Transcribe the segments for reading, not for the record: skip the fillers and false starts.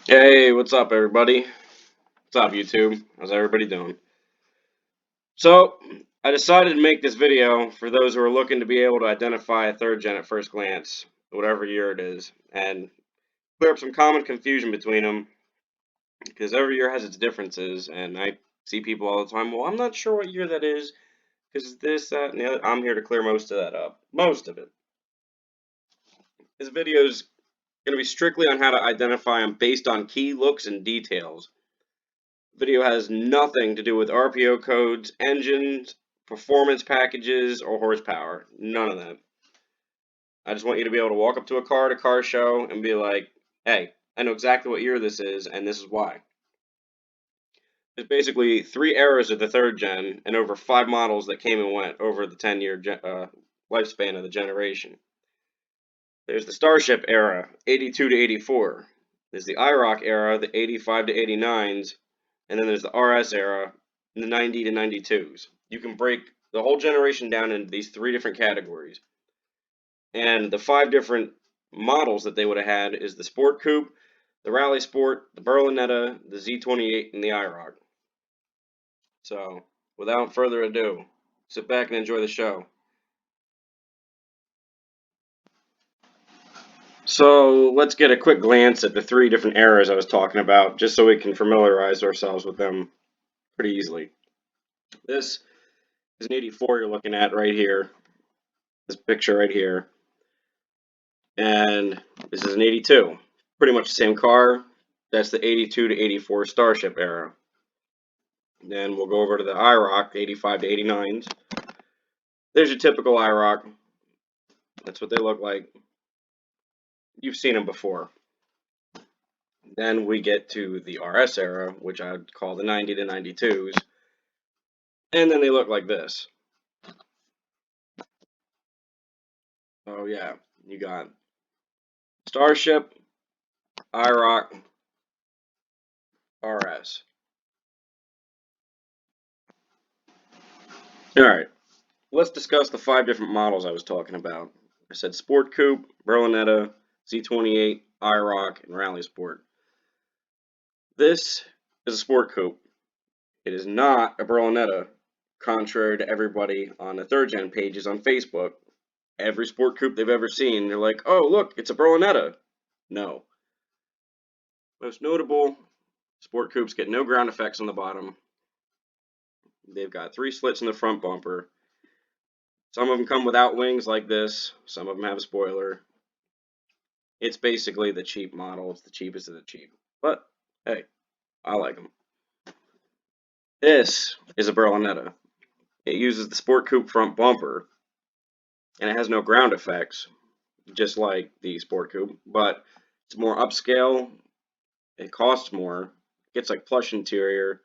Hey, what's up, everybody? What's up, YouTube? How's everybody doing? So, I decided to make this video for those who are looking to be able to identify a third gen at first glance, whatever year it is, and clear up some common confusion between them, because every year has its differences, and I see people all the time, well, I'm not sure what year that is, because this, that, and the other. I'm here to clear most of that up. Most of it. This video is going to be strictly on how to identify them based on key looks and details. Video has nothing to do with RPO codes, engines, performance packages, or horsepower. None of that. I just want you to be able to walk up to a car at a car show and be like, hey, I know exactly what year this is, and this is why. There's basically 3 eras of the third gen and over 5 models that came and went over the 10-year lifespan of the generation. There's the Starship era, 82 to 84. There's the iroc era, the 85 to 89s, and then there's the RS era, the 90 to 92s. You can break the whole generation down into these 3 different categories. And the 5 different models that they would have had is the Sport Coupe, the Rally Sport, the Berlinetta, the Z28, and the iroc. So, without further ado, sit back and enjoy the show. So, let's get a quick glance at the 3 different eras I was talking about, just so we can familiarize ourselves with them pretty easily. This is an 84 you're looking at right here, this picture right here, and this is an 82. Pretty much the same car. That's the 82 to 84 Starship era. Then we'll go over to the iroc, 85 to 89s. There's your typical iroc. That's what they look like. You've seen them before. Then we get to the RS era, which I would call the 90 to 92s. And then they look like this. Oh yeah, you got Starship, iroc, RS. Alright, let's discuss the 5 different models I was talking about. I said Sport Coupe, Berlinetta, Z28, iroc, and Rally Sport. This is a Sport Coupe. It is not a Berlinetta, contrary to everybody on the third gen pages on Facebook. Every Sport Coupe they've ever seen, they're like, oh, look, it's a Berlinetta. No. Most notable, Sport Coupes get no ground effects on the bottom. They've got 3 slits in the front bumper. Some of them come without wings like this. Some of them have a spoiler. It's basically the cheap model. It's the cheapest of the cheap. But, hey, I like them. This is a Berlinetta. It uses the Sport Coupe front bumper, and it has no ground effects, just like the Sport Coupe, but it's more upscale. It costs more. It gets like plush interior.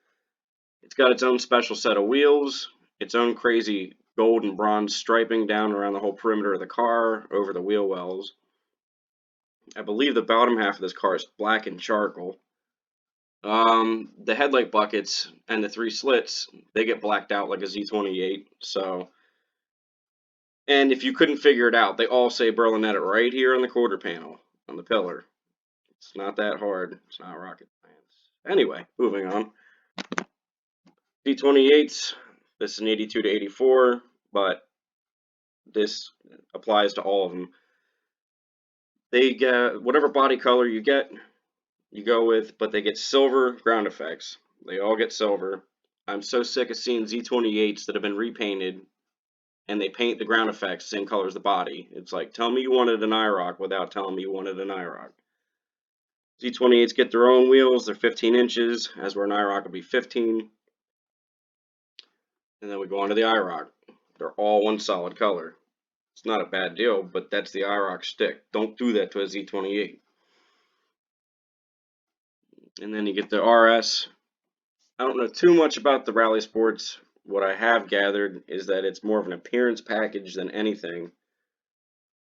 It's got its own special set of wheels, its own crazy gold and bronze striping down around the whole perimeter of the car, over the wheel wells. I believe the bottom half of this car is black and charcoal. The headlight buckets and the 3 slits, they get blacked out like a Z28. So, and if you couldn't figure it out, they all say Berlinetta right here on the quarter panel on the pillar. It's not that hard. It's not rocket science. Anyway, moving on. Z28s. This is an 82 to 84, but this applies to all of them. They get whatever body color you get, you go with, but they get silver ground effects. They all get silver. I'm so sick of seeing Z28s that have been repainted and they paint the ground effects same color as the body. It's like, tell me you wanted an iroc without telling me you wanted an iroc. Z28s get their own wheels. They're 15 inches, as where an iroc would be 15. And then we go on to the iroc. They're all one solid color. It's not a bad deal, but that's the iroc stick. Don't do that to a Z28. And then you get the RS. I don't know too much about the Rally Sports. What I have gathered is that it's more of an appearance package than anything.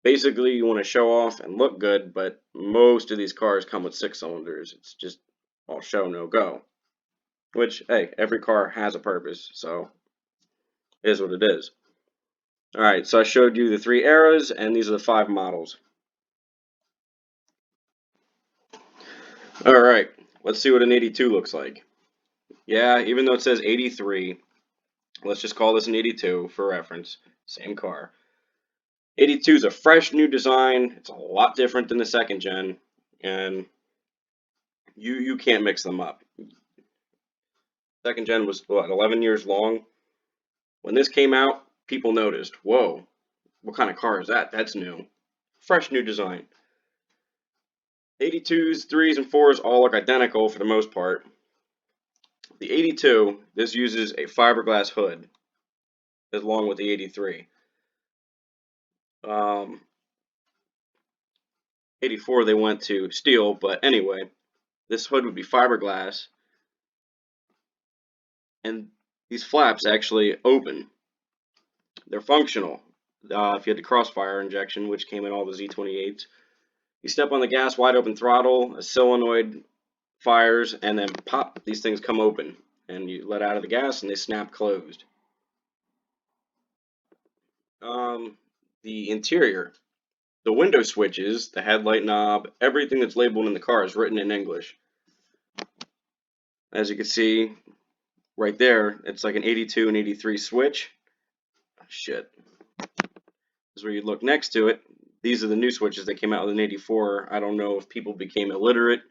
Basically, you want to show off and look good, but most of these cars come with 6 cylinders. It's just all show, no go. Which, hey, every car has a purpose, so it is what it is. Alright, so I showed you the 3 eras, and these are the 5 models. Alright, let's see what an 82 looks like. Yeah, even though it says 83, let's just call this an 82 for reference. Same car. 82 is a fresh new design. It's a lot different than the second gen, and you can't mix them up. Second gen was what, 11 years long. When this came out, people noticed, whoa, what kind of car is that? That's new. Fresh new design. 82s, 3s, and 4s all look identical for the most part. The 82, this uses a fiberglass hood, along with the 83. 84, they went to steel, but anyway, this hood would be fiberglass, and these flaps actually open. They're functional. If you had the crossfire injection, which came in all the Z28s, you step on the gas, wide open throttle, a solenoid fires, and then pop, these things come open, and you let out of the gas, and they snap closed. The interior, the window switches, the headlight knob, everything that's labeled in the car is written in English. As you can see right there, it's like an 82 and 83 switch. Shit. This is where you look next to it. These are the new switches that came out with an 84. I don't know if people became illiterate,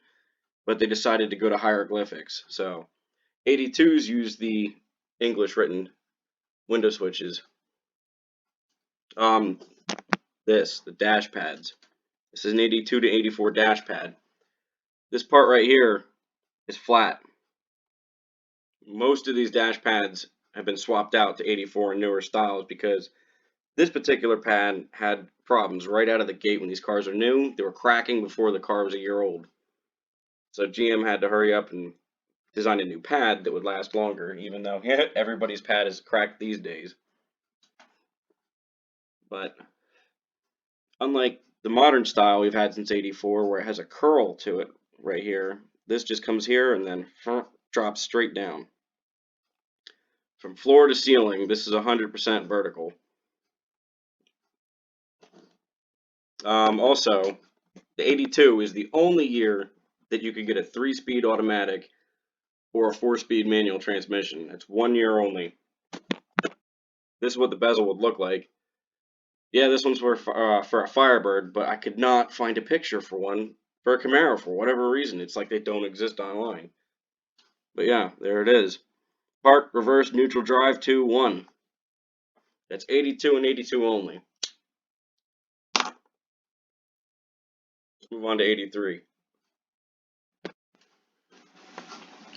but they decided to go to hieroglyphics. So 82s use the English written window switches. The dash pads. This is an 82 to 84 dash pad. This part right here is flat. Most of these dash pads have been swapped out to 84 and newer styles because this particular pad had problems right out of the gate when these cars are new. They were cracking before the car was a year old. So GM had to hurry up and design a new pad that would last longer, even though everybody's pad is cracked these days. But unlike the modern style we've had since 84, where it has a curl to it right here, this just comes here and then drops straight down. From floor to ceiling, this is 100% vertical. Also, the 82 is the only year that you could get a 3-speed automatic or a 4-speed manual transmission. It's 1 year only. This is what the bezel would look like. Yeah, this one's for a Firebird, but I could not find a picture for one for a Camaro for whatever reason. It's like they don't exist online. But yeah, there it is. Park, reverse, neutral drive, 2, 1. That's 82 and 82 only. Let's move on to 83.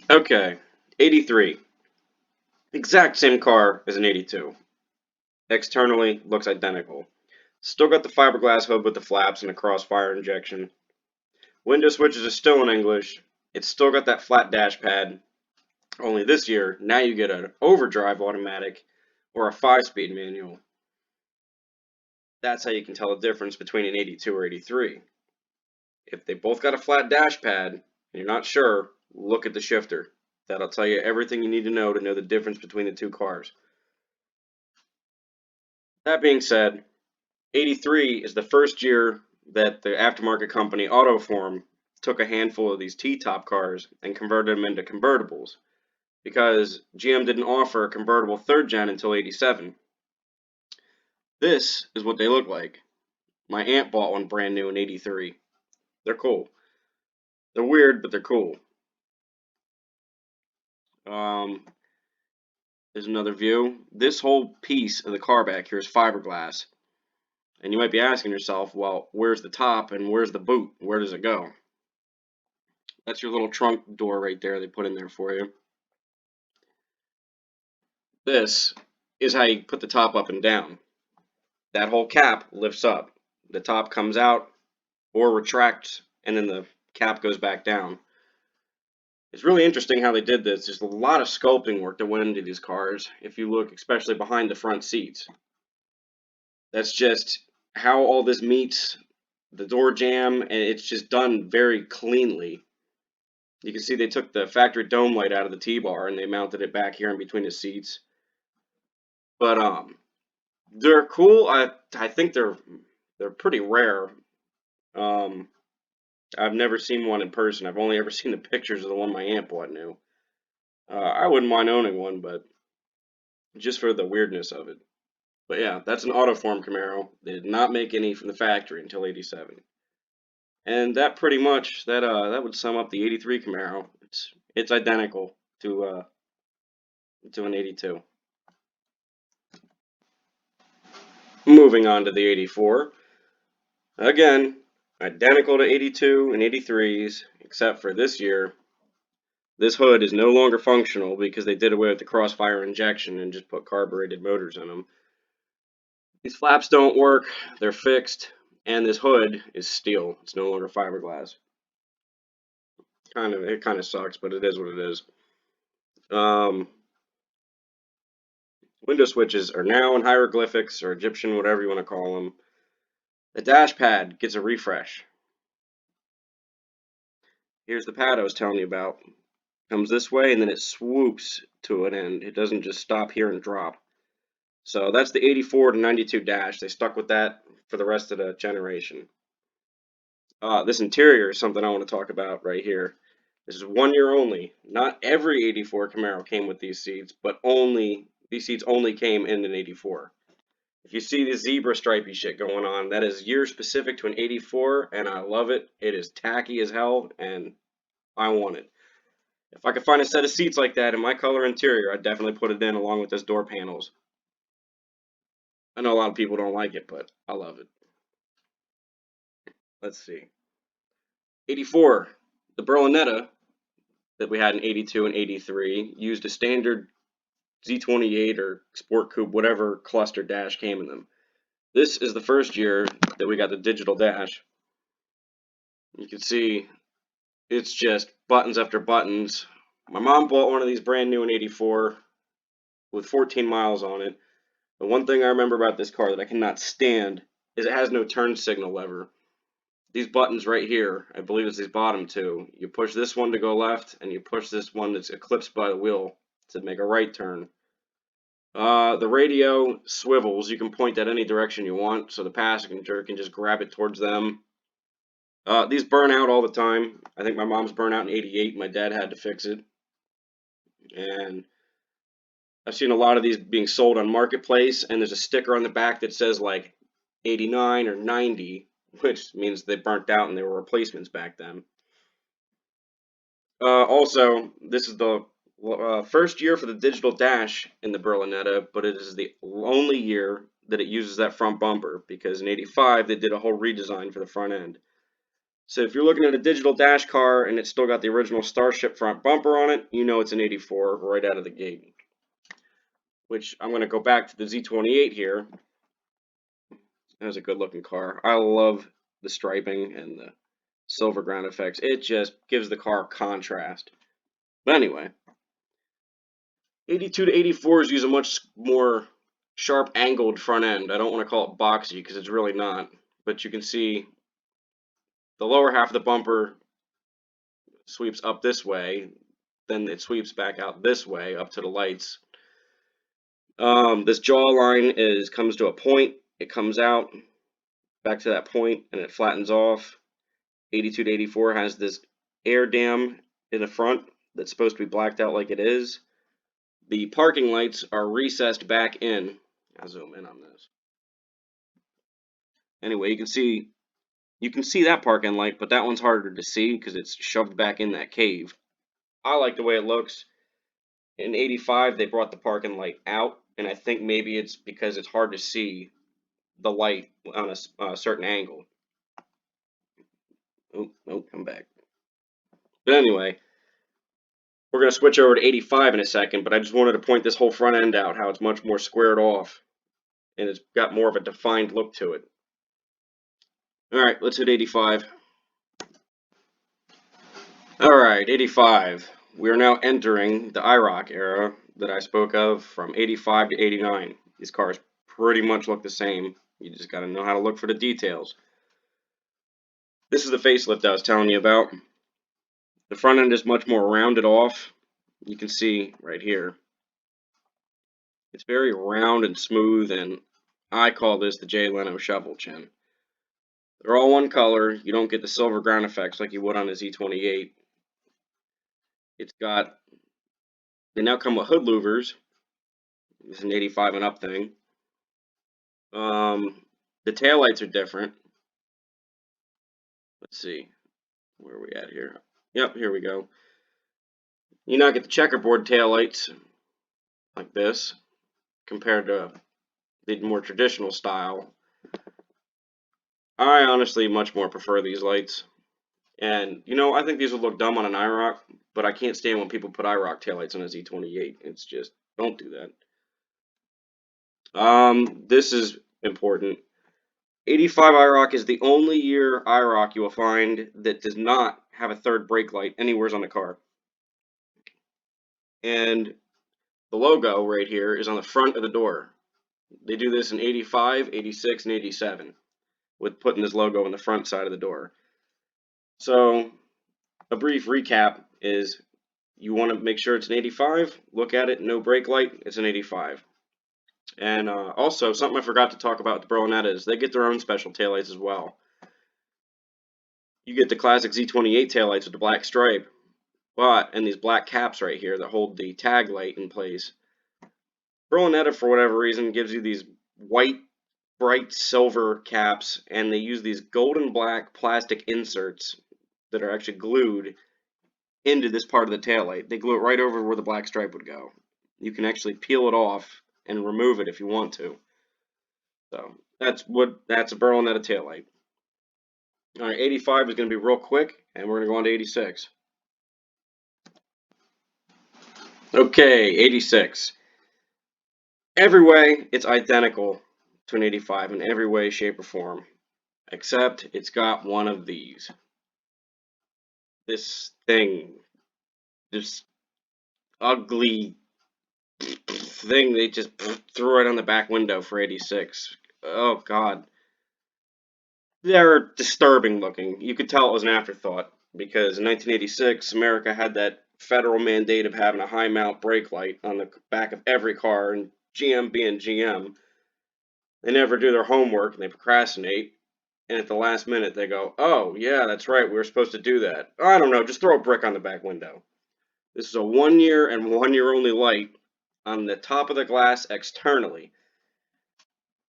Okay, 83. Exact same car as an 82. Externally, looks identical. Still got the fiberglass hood with the flaps and the crossfire injection. Window switches are still in English. It's still got that flat dash pad. Only this year, now you get an overdrive automatic or a 5-speed manual. That's how you can tell the difference between an 82 or 83. If they both got a flat dash pad and you're not sure, look at the shifter. That'll tell you everything you need to know the difference between the two cars. That being said, 83 is the first year that the aftermarket company Autoform took a handful of these T-top cars and converted them into convertibles, because GM didn't offer a convertible third gen until 87. This is what they look like. My aunt bought one brand new in 83. They're cool. They're weird, but they're cool. There's another view. This whole piece of the car back here is fiberglass. And you might be asking yourself, well, where's the top and where's the boot? Where does it go? That's your little trunk door right there they put in there for you. This is how you put the top up and down. That whole cap lifts up. The top comes out or retracts, and then the cap goes back down. It's really interesting how they did this. There's a lot of sculpting work that went into these cars, if you look especially behind the front seats. That's just how all this meets the door jamb, and it's just done very cleanly. You can see they took the factory dome light out of the T-bar and they mounted it back here in between the seats. But they're cool. I think they're pretty rare. I've never seen one in person. I've only ever seen the pictures of the one my aunt bought new. I wouldn't mind owning one, but just for the weirdness of it. But yeah, that's an Autoform Camaro. They did not make any from the factory until '87. And that pretty much that would sum up the '83 Camaro. It's identical to an '82. Moving on to the '84. Again, identical to '82 and '83's, except for this year. This hood is no longer functional because they did away with the crossfire injection and just put carbureted motors in them. These flaps don't work, they're fixed, and this hood is steel. It's no longer fiberglass. It kind of sucks, but it is what it is. Window switches are now in hieroglyphics or Egyptian, whatever you want to call them. The dash pad gets a refresh. Here's the pad I was telling you about. Comes this way and then it swoops to an end. It doesn't just stop here and drop. So that's the '84 to '92 dash. They stuck with that for the rest of the generation. This interior is something I want to talk about right here. This is 1 year only. Not every '84 Camaro came with these seats, but these seats only came in an '84. If you see the zebra stripey shit going on, that is year specific to an '84, and I love it. It is tacky as hell, and I want it. If I could find a set of seats like that in my color interior, I'd definitely put it in along with those door panels. I know a lot of people don't like it, but I love it. Let's see. '84, the Berlinetta that we had in '82 and '83 used a standard Z28 or Sport Coupe, whatever cluster dash came in them. This is the first year that we got the digital dash. You can see it's just buttons after buttons. My mom bought one of these brand new in '84 with 14 miles on it. The one thing I remember about this car that I cannot stand is it has no turn signal lever. These buttons right here, I believe it's these bottom two. You push this one to go left, and you push this one that's eclipsed by the wheel to make a right turn. The radio swivels. You can point that any direction you want, so the passenger can just grab it towards them. These burn out all the time. I think my mom's burned out in '88. My dad had to fix it. And I've seen a lot of these being sold on Marketplace, and there's a sticker on the back that says like 89 or 90, which means they burnt out and they were replacements back then. Also, this is the first year for the digital dash in the Berlinetta, but it is the only year that it uses that front bumper, because in '85 they did a whole redesign for the front end. So if you're looking at a digital dash car and it's still got the original Starship front bumper on it, you know it's an '84 right out of the gate. Which I'm going to go back to the Z28 here. That was a good looking car. I love the striping and the silver ground effects. It just gives the car contrast. But anyway, '82 to '84s use a much more sharp angled front end. I don't want to call it boxy because it's really not. But you can see the lower half of the bumper sweeps up this way, then it sweeps back out this way up to the lights. This jawline comes to a point, it comes out back to that point, and it flattens off. '82 to '84 has this air dam in the front that's supposed to be blacked out like it is. The parking lights are recessed back in. I'll zoom in on this. Anyway, you can see that parking light, but that one's harder to see because it's shoved back in that cave. I like the way it looks. In '85, they brought the parking light out, and I think maybe it's because it's hard to see the light on a certain angle. Oh, come back. But anyway, we're going to switch over to '85 in a second, but I just wanted to point this whole front end out, how it's much more squared off, and it's got more of a defined look to it. Alright, let's hit '85. Alright, '85. We are now entering the iroc era that I spoke of from '85 to '89. These cars pretty much look the same. You just got to know how to look for the details. This is the facelift I was telling you about. The front end is much more rounded off. You can see right here. It's very round and smooth, and I call this the Jay Leno shovel chin. They're all one color. You don't get the silver ground effects like you would on a Z28. It's got, they now come with hood louvers. It's an 85 and up thing. The taillights are different. Let's see, where are we at here? Yep, here we go. You now get the checkerboard taillights like this compared to the more traditional style. I honestly much more prefer these lights. And, you know, I think these would look dumb on an iroc, but I can't stand when people put iroc taillights on a Z28. It's just, don't do that. This is important. 85 iroc is the only year iroc you will find that does not have a third brake light anywhere on the car. And the logo right here is on the front of the door. They do this in 85, 86, and 87 with putting this logo on the front side of the door. So a brief recap is you want to make sure it's an 85, look at it, no brake light, it's an 85. And also, something I forgot to talk about the Berlinetta is they get their own special taillights as well. You get the classic Z28 taillights with the black stripe, and these black caps right here that hold the tag light in place. Berlinetta, for whatever reason, gives you these white, bright silver caps, and they use these golden black plastic inserts that are actually glued into this part of the taillight. They glue it right over where the black stripe would go. You can actually peel it off and remove it if you want to. So that's a Berlinetta taillight. All right, 85 is going to be real quick, and we're going to go on to 86. Okay, 86. Every way, it's identical to an 85 in every way, shape, or form, except it's got one of these. This thing, this ugly thing they just threw right on the back window for 86. Oh, God. They're disturbing looking. You could tell it was an afterthought, because in 1986, America had that federal mandate of having a high mount brake light on the back of every car, and GM being GM, they never do their homework and they procrastinate, and at the last minute they go, oh, yeah, that's right, we were supposed to do that. I don't know, just throw a brick on the back window. This is a 1 year and 1 year only light on the top of the glass externally.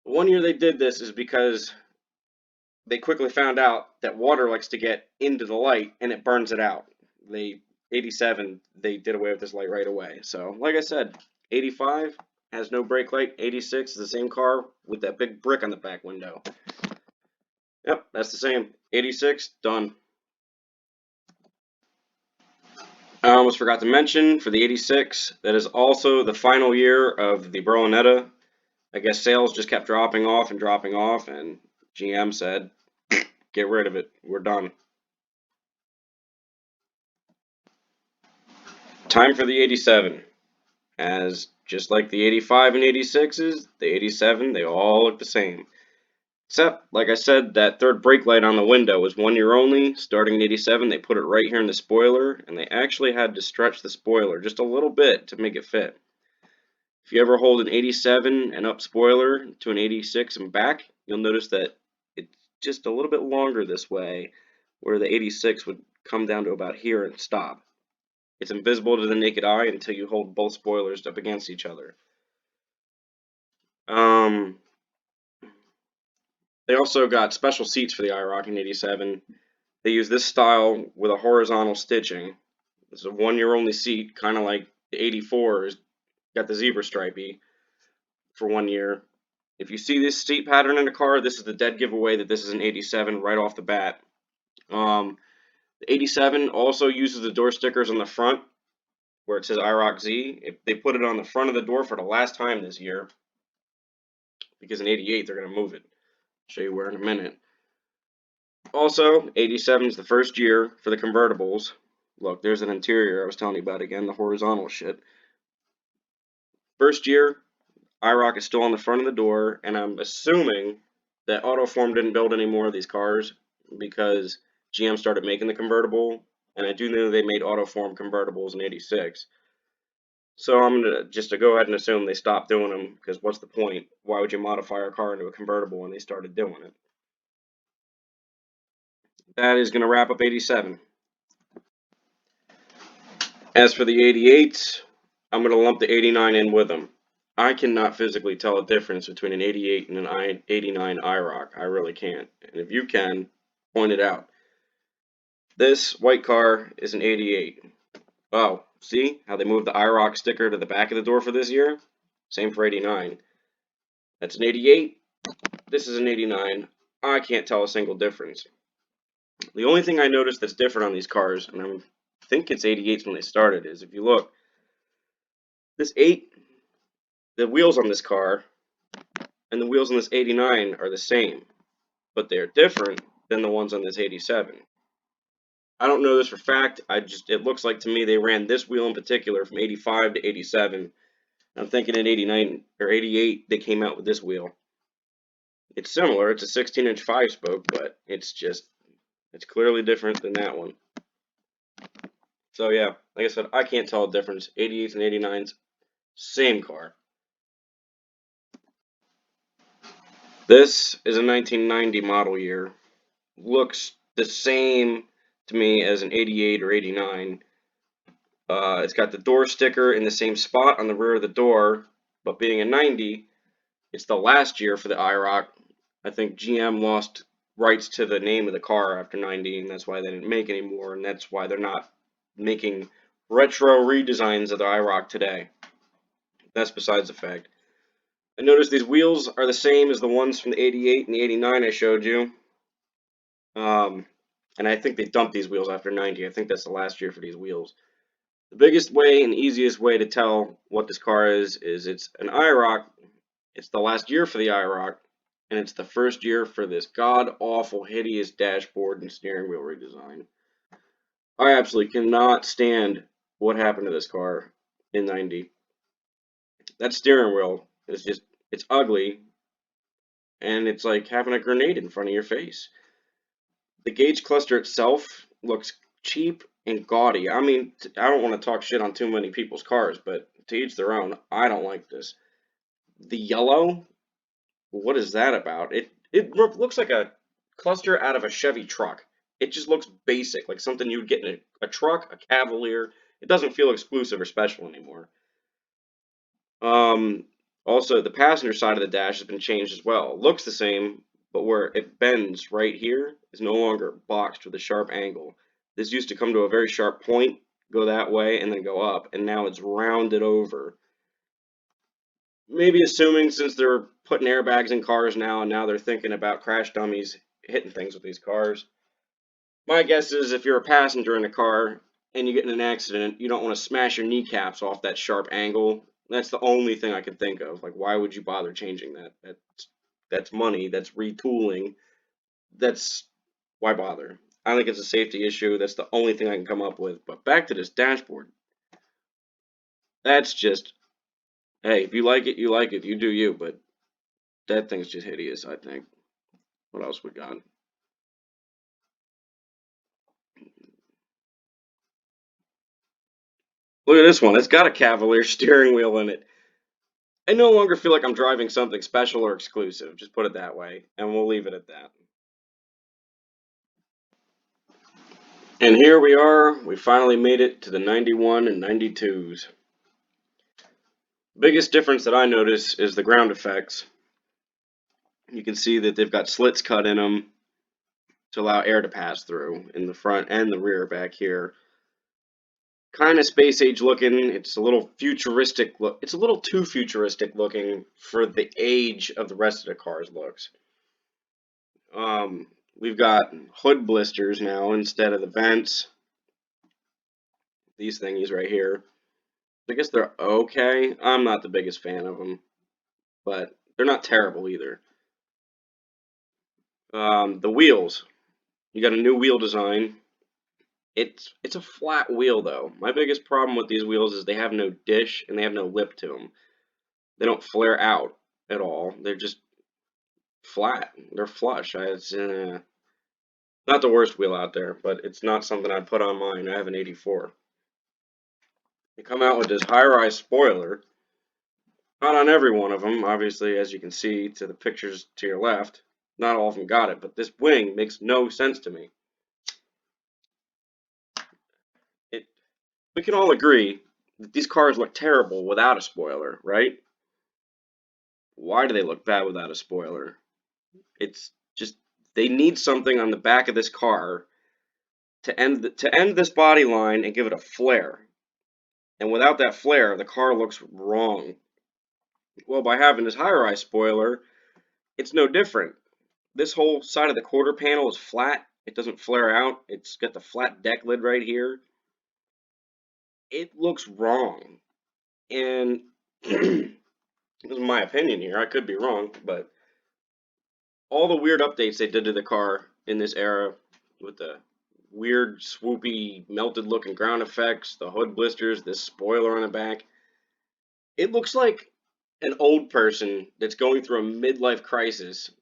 The 1 year they did this is because they quickly found out that water likes to get into the light and it burns it out. 87, they did away with this light right away. So, like I said, 85 has no brake light. 86 is the same car with that big brick on the back window. Yep, that's the same. 86, done. I almost forgot to mention, for the 86, that is also the final year of the Berlinetta. I guess sales just kept dropping off, and GM said, get rid of it. We're done. Time for the 87. As just like the 85 and 86s, the 87, they all look the same. Except, like I said, that third brake light on the window was 1 year only. Starting in 87, they put it right here in the spoiler, and they actually had to stretch the spoiler just a little bit to make it fit. If you ever hold an 87 and up spoiler to an 86 and back, you'll notice that it's just a little bit longer this way, where the 86 would come down to about here and stop. It's invisible to the naked eye until you hold both spoilers up against each other. They also got special seats for the iroc in 87. They use this style with a horizontal stitching. It's a 1 year only seat, kind of like the 84's got the zebra stripey for 1 year. If you see this seat pattern in a car, this is the dead giveaway that this is an 87 right off the bat. The 87 also uses the door stickers on the front where it says iroc Z. If they put it on the front of the door for the last time this year, because in 88 they're going to move it. I'll show you where in a minute. Also, 87 is the first year for the convertibles. Look, there's an interior I was telling you about again, the horizontal shit. First year, iroc is still on the front of the door, and I'm assuming that Autoform didn't build any more of these cars because GM started making the convertible, and I do know they made Autoform convertibles in 86. So I'm going to go ahead and assume they stopped doing them, because what's the point? Why would you modify a car into a convertible when they started doing it? that is going to wrap up 87. As for the 88s, I'm going to lump the 89 in with them. I cannot physically tell a difference between an 88 and an 89 iroc. I really can't. And if you can, point it out. This white car is an 88. Oh, see how they moved the iroc sticker to the back of the door for this year? Same for 89. That's an 88. This is an 89. I can't tell a single difference. The only thing I noticed that's different on these cars, and I think it's 88s when they started, is if you look, this 8, the wheels on this car and the wheels on this 89 are the same, but they're different than the ones on this 87. I don't know this for fact. It looks like to me they ran this wheel in particular from 85 to 87. I'm thinking in 89 or 88 they came out with this wheel. It's similar. It's a 16-inch 5-spoke, but it's clearly different than that one. So yeah, like I said, I can't tell a difference. 88s and 89s, same car. This is a 1990 model year. Looks the same to me as an 88 or 89. It's got the door sticker in the same spot on the rear of the door, but being a 90, it's the last year for the iroc. I think GM lost rights to the name of the car after 90, and that's why they didn't make anymore, and that's why they're not making retro redesigns of the iroc today. That's besides the fact. I noticed these wheels are the same as the ones from the 88 and the 89 I showed you. And I think they dumped these wheels after 90. I think that's the last year for these wheels. The biggest way and easiest way to tell what this car is it's an iroc. It's the last year for the iroc, and it's the first year for this god-awful, hideous dashboard and steering wheel redesign. I absolutely cannot stand what happened to this car in 90. That steering wheel is just, it's ugly, and it's like having a grenade in front of your face. The gauge cluster itself looks cheap and gaudy. I mean, I don't want to talk shit on too many people's cars, but to each their own. I don't like this. The yellow, what is that about? It looks like a cluster out of a Chevy truck. It just looks basic, like something you would get in a truck, a Cavalier. It doesn't feel exclusive or special anymore. Also, the passenger side of the dash has been changed as well. It looks the same, but where it bends right here is no longer boxed with a sharp angle. This used to come to a very sharp point, go that way, and then go up, and now it's rounded over. Maybe assuming since they're putting airbags in cars now, and now they're thinking about crash dummies hitting things with these cars. My guess is if you're a passenger in a car and you get in an accident, you don't want to smash your kneecaps off that sharp angle. That's the only thing I can think of. Like, why would you bother changing that? That's money. That's retooling. That's why bother? I think it's a safety issue. That's the only thing I can come up with. But back to this dashboard. That's just, hey, if you like it, you like it. You do you. But that thing's just hideous, I think. What else we got? Look at this one. It's got a Cavalier steering wheel in it. I no longer feel like I'm driving something special or exclusive. Just put it that way. And we'll leave it at that. And here we are. We finally made it to the 91 and 92s. Biggest difference that I notice is the ground effects. You can see that they've got slits cut in them to allow air to pass through in the front and the rear back here. Kind of space age looking. It's a little futuristic look. It's a little too futuristic looking for the age of the rest of the car's looks. We've got hood blisters now instead of the vents. These thingies right here. I guess they're okay. I'm not the biggest fan of them, but they're not terrible either. The wheels. You got a new wheel design. It's a flat wheel though. My biggest problem with these wheels is they have no dish and they have no lip to them. They don't flare out at all. They're just flat. They're flush. It's not the worst wheel out there, but it's not something I'd put on mine. I have an 84. They come out with this high-rise spoiler. Not on every one of them, obviously, as you can see to the pictures to your left. Not all of them got it, but this wing makes no sense to me. We can all agree that these cars look terrible without a spoiler, right? Why do they look bad without a spoiler? It's just they need something on the back of this car to end this body line and give it a flare. And without that flare, the car looks wrong. Well, by having this high-rise spoiler, it's no different. This whole side of the quarter panel is flat. It doesn't flare out. It's got the flat deck lid right here. It looks wrong. And this is my opinion here. I could be wrong, but all the weird updates they did to the car in this era with the weird, swoopy, melted looking ground effects, the hood blisters, this spoiler on the back, it looks like an old person that's going through a midlife crisis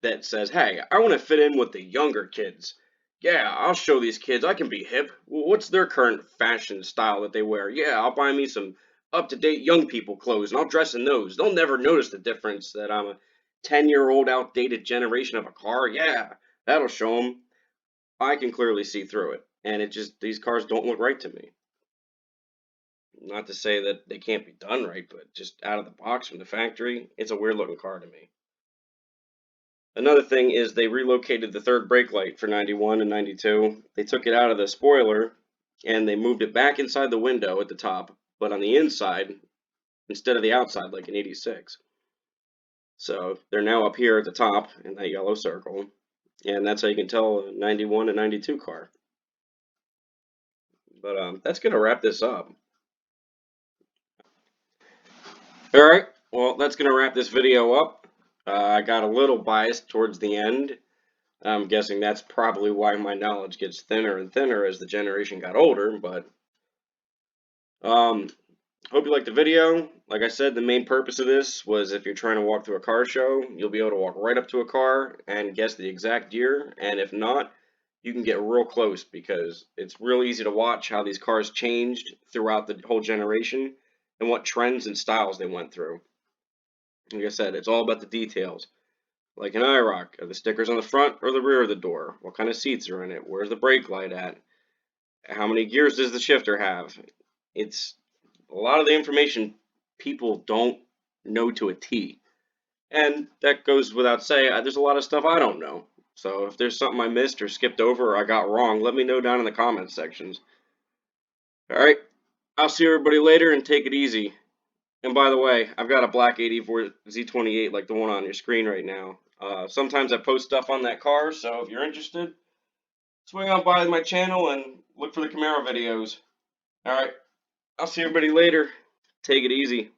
that says, hey, I want to fit in with the younger kids. Yeah, I'll show these kids I can be hip. What's their current fashion style that they wear? Yeah, I'll buy me some up-to-date young people clothes and I'll dress in those. They'll never notice the difference that I'm a 10-year-old outdated generation of a car. Yeah, that'll show them. I can clearly see through it. And it just, these cars don't look right to me. Not to say that they can't be done right, but just out of the box from the factory, it's a weird looking car to me. Another thing is they relocated the third brake light for 91 and 92. They took it out of the spoiler and they moved it back inside the window at the top, but on the inside instead of the outside like in 86. So they're now up here at the top in that yellow circle, and that's how you can tell a 91 and 92 car. But that's going to wrap this up. Alright, well, that's going to wrap this video up. I got a little biased towards the end. I'm guessing that's probably why my knowledge gets thinner and thinner as the generation got older, but hope you liked the video. Like I said, the main purpose of this was if you're trying to walk through a car show, you'll be able to walk right up to a car and guess the exact year, and if not, you can get real close because it's real easy to watch how these cars changed throughout the whole generation and what trends and styles they went through. Like I said, it's all about the details. Like an iroc, are the stickers on the front or the rear of the door? What kind of seats are in it? Where's the brake light at? How many gears does the shifter have? It's a lot of the information people don't know to a T. And that goes without saying, there's a lot of stuff I don't know. So if there's something I missed or skipped over or I got wrong, let me know down in the comments sections. Alright, I'll see everybody later and take it easy. And by the way, I've got a black 84 Z28 like the one on your screen right now. Sometimes I post stuff on that car, so if you're interested, swing on by my channel and look for the Camaro videos. Alright, I'll see everybody later. Take it easy.